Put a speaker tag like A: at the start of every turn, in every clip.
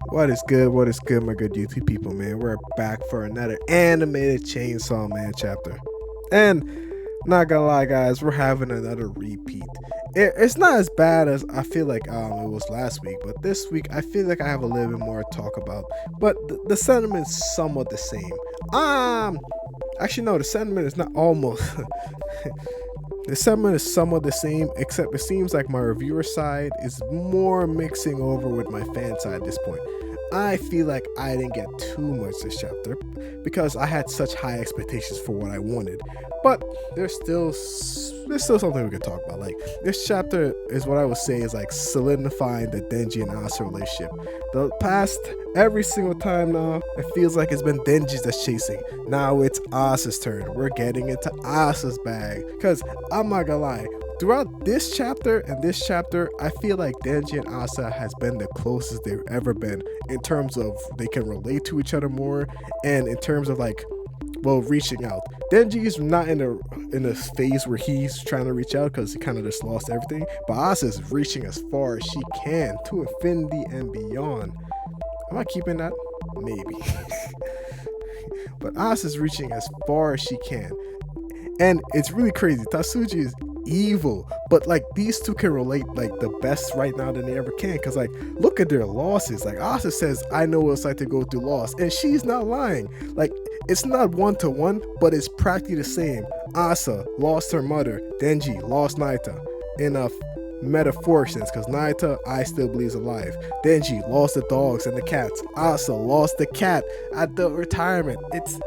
A: What is good? What is good, my good YouTube people, man? We're back for another animated Chainsaw Man chapter. And not gonna lie, guys, we're having another repeat. It's not as bad as I feel like it was last week, but this week I feel like I have a little bit more to talk about. But the sentiment is somewhat the same. Actually, no, the sentiment is not almost. The sentiment is somewhat the same, except it seems like my reviewer side is more mixing over with my fan side at this point. I feel like I didn't get too much this chapter because I had such high expectations for what I wanted. But there's still something we can talk about. Like, this chapter is what I would say is like solidifying the Denji and Asa relationship. The past, every single time now, it feels like it's been Denji's that's chasing. Now it's Asa's turn. We're getting into Asa's bag. Because I'm not gonna lie, throughout this chapter and this chapter, I feel like Denji and Asa has been the closest they've ever been in terms of they can relate to each other more, and in terms of like, well, reaching out. Denji's not in a phase where he's trying to reach out because he kind of just lost everything, but Asa's reaching as far as she can to infinity and beyond. Am I keeping that? Maybe. But Asa's reaching as far as she can. And it's really crazy. Tatsuji is evil, but like these two can relate like the best right now than they ever can, because like look at their losses. Like Asa says, I know what it's like to go through loss, and she's not lying. Like, it's not one-to-one, but it's practically the same. Asa lost her mother, Denji lost Naita in a metaphoric sense, because Naita I still believe is alive. Denji lost the dogs and the cats. Asa lost the cat at the retirement. It's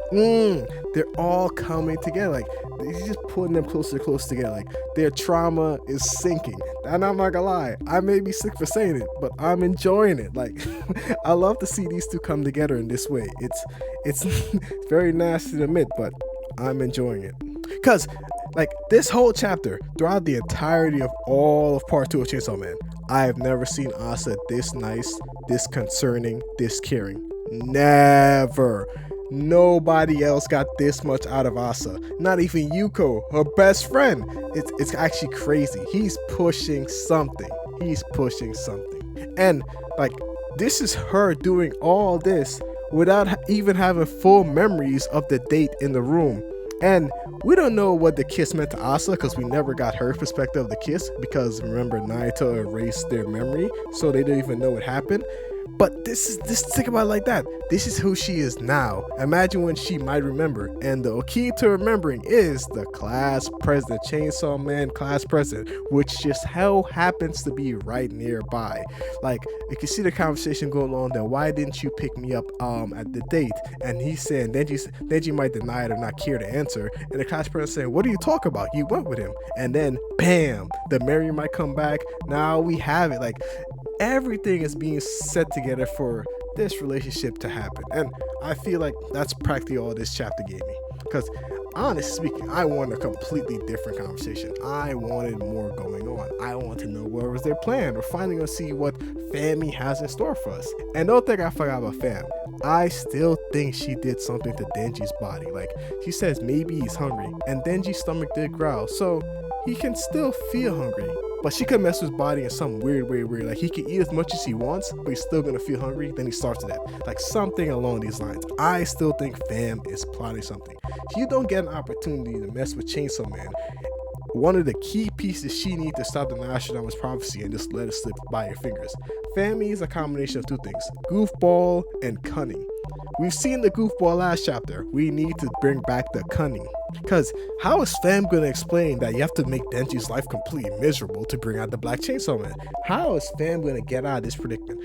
A: they're all coming together. Like, he's just putting them closer together. Like, their trauma is sinking. And I'm not gonna lie, I may be sick for saying it, but I'm enjoying it. Like, I love to see these two come together in this way. It's very nasty to admit, but I'm enjoying it. Because like this whole chapter, throughout the entirety of all of part 2 of Chainsaw Man, I have never seen Asa this nice, this concerning, this caring. Never. Nobody else got this much out of Asa. Not even Yuko, her best friend. It's actually crazy. He's pushing something. And like, this is her doing all this without even having full memories of the date in the room. And we don't know what the kiss meant to Asa because we never got her perspective of the kiss, because remember, Naito erased their memory, so they didn't even know it happened. But this think about it like that. This is who she is now. Imagine when she might remember. And the key to remembering is the class president, Chainsaw Man class president, which just hell happens to be right nearby. Like, you can see the conversation going on. Then why didn't you pick me up at the date? And he's saying, Denji might deny it or not care to answer. And the class president saying, what do you talk about? You went with him. And then bam, the memory might come back. Now we have it. Like, everything is being set together for this relationship to happen, and I feel like that's practically all this chapter gave me. Because honestly speaking, I wanted a completely different conversation. I wanted more going on. I wanted to know what was their plan. We're finally gonna see what Fami has in store for us. And don't think I forgot about Fam. I still think she did something to Denji's body. Like, she says maybe he's hungry, and Denji's stomach did growl, so he can still feel hungry. But she could mess with his body in some weird way where like he can eat as much as he wants, but he's still gonna feel hungry. Then he starts to that. Like, something along these lines. I still think Fam is plotting something. If you don't get an opportunity to mess with Chainsaw Man, one of the key pieces she needs to stop the Nostradamus prophecy and just let it slip by your fingers. Fami is a combination of two things: goofball and cunning. We've seen the goofball last chapter. We need to bring back the cunning. Because how is Fam going to explain that you have to make Denji's life completely miserable to bring out the Black Chainsaw Man? How is Fam going to get out of this predicament?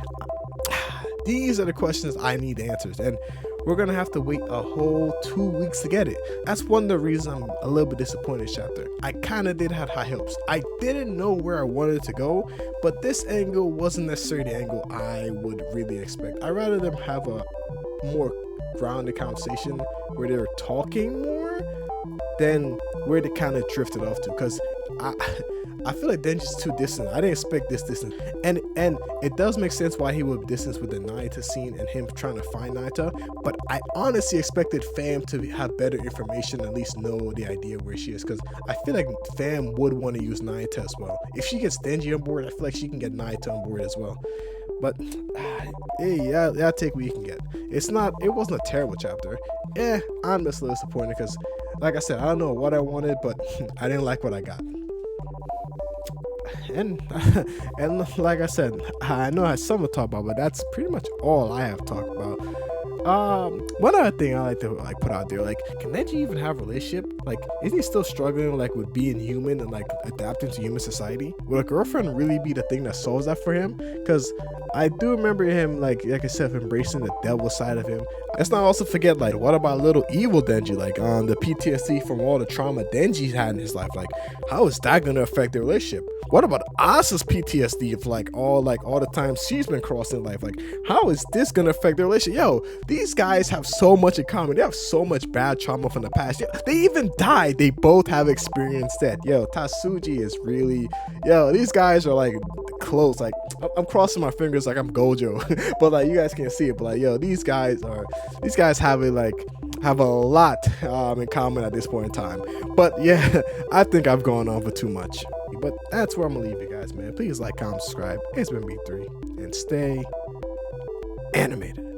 A: These are the questions I need answers, and we're going to have to wait a whole 2 weeks to get it. That's one of the reasons I'm a little bit disappointed in this chapter. I kind of did have high hopes. I didn't know where I wanted it to go, but this angle wasn't necessarily the angle I would really expect. I'd rather them have a more grounded conversation where they're talking more than where they kind of drifted off to, because I feel like Denji's too distant. I didn't expect this distance, and it does make sense why he would distance with the Naita scene and him trying to find Naita, but I honestly expected Fam to have better information, at least know the idea where she is, because I feel like Fam would want to use Naita as well. If she gets Denji on board, I feel like she can get Naita on board as well. But hey, yeah, take what you can get. It wasn't a terrible chapter. I'm just a little disappointed because, like I said, I don't know what I wanted, but I didn't like what I got. And and like I said, I know I had something to talk about, but that's pretty much all I have talked about. One other thing I like to put out there, like, can Neji even have a relationship? Like, is he still struggling like with being human and like adapting to human society? Will a girlfriend really be the thing that solves that for him? Because I do remember him like I said, embracing the devil side of him. Let's not also forget, like, what about little evil Denji? Like, the PTSD from all the trauma Denji had in his life. Like, how is that gonna affect their relationship? What about Asa's PTSD of like all the times she's been crossing life? Like, how is this gonna affect their relationship? Yo, these guys have so much in common. They have so much bad trauma from the past. They even died. They both have experienced that. Yo, Tatsuji is really, these guys are like close. Like, I'm crossing my fingers like I'm Gojo, but like you guys can't see it. But like, yo, these guys have a lot in common at this point in time. But yeah, I think I've gone on for too much. But that's where I'm gonna leave you guys, man. Please like, comment, subscribe. It's been B3, and stay animated.